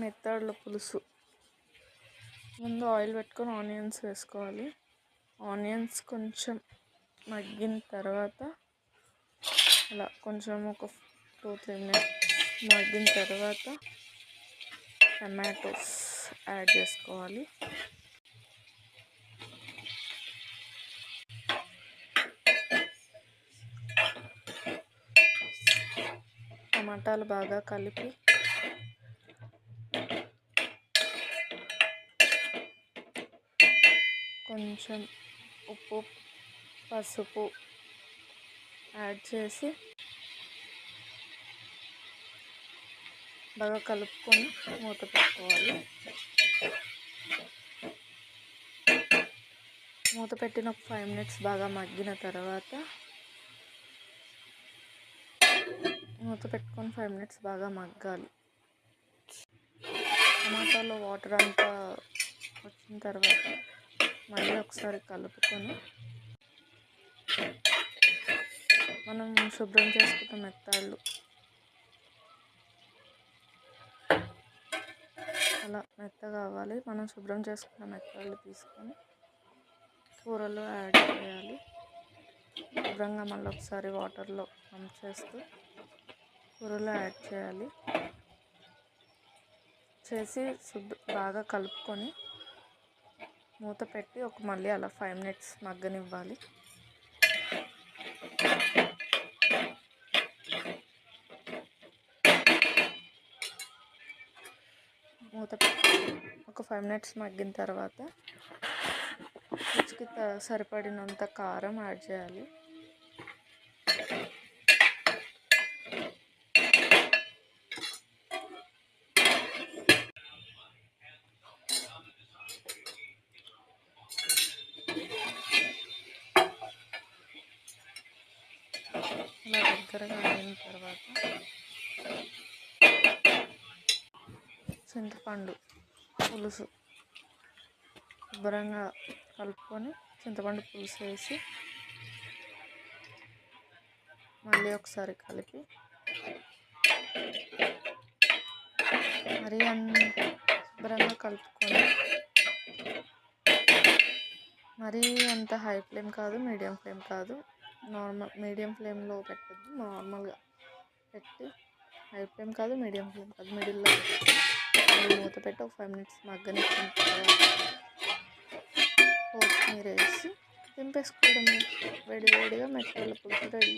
మెత్తడ్ల పులుసు. ముందు ఆయిల్ పెట్టుకొని ఆనియన్స్ వేసుకోవాలి. ఆనియన్స్ కొంచెం మగ్గిన తర్వాత అలా కొంచెం ఒక 2-3 మినిట్స్ మగ్గిన తర్వాత టమాటోస్ యాడ్ చేసుకోవాలి. టమాటాలు బాగా కలిపి కొంచెం ఉప్పు పసుపు యాడ్ చేసి బాగా కలుపుకొని మూత పెట్టుకోవాలి. మూత పెట్టిన ఒక 5 మినిట్స్ బాగా మగ్గిన తర్వాత మూత పెట్టుకొని 5 మినిట్స్ బాగా మగ్గాలి. టమాటాలో వాటర్ అంతా వచ్చిన తర్వాత మళ్ళీ ఒకసారి కలుపుకొని మనం శుభ్రం చేసుకున్న మెత్తళ్ళు అలా మెత్తగా అవ్వాలి. మనం శుభ్రం చేసుకున్న మెత్తళ్ళు తీసుకొని కూరలో యాడ్ చేయాలి. శుభ్రంగా మళ్ళీ ఒకసారి వాటర్లో పంప్ చేస్తూ కూరలో యాడ్ చేయాలి. చేసి బాగా కలుపుకొని మూత పెట్టి మళ్ళీ అలా 5 మినిట్స్ మగ్గనివ్వాలి. మూత పెట్టి ఒక 5 మినిట్స్ మగ్గిన తర్వాత రుచికి సరిపడినంత కారం యాడ్ చేయాలి. ఇలా దగ్గరగా అయిన తర్వాత చింతపండు పులుసు శుభ్రంగా కలుపుకొని చింతపండు పులుసు వేసి మళ్ళీ ఒకసారి కలిపి మరీ శుభ్రంగా కలుపుకొని మరీ అంత హై ఫ్లేమ్ కాదు, మీడియం ఫ్లేమ్ కాదు, మీడియం ఫ్లేమ్లో పెట్టద్దు. నార్మల్గా పెట్టి హై ఫ్లేమ్ కాదు, మీడియం ఫ్లేమ్ కాదు, మిడిల్లో పెట్టి మూత పెట్టి ఒక 5 మినిట్స్ మగ్గనిచ్చిన తర్వాత కొత్తిమీర వేసి దింపేసుకోవడమే. వేడివేడిగా మెత్తళ్ళ పులుసు రెడీ.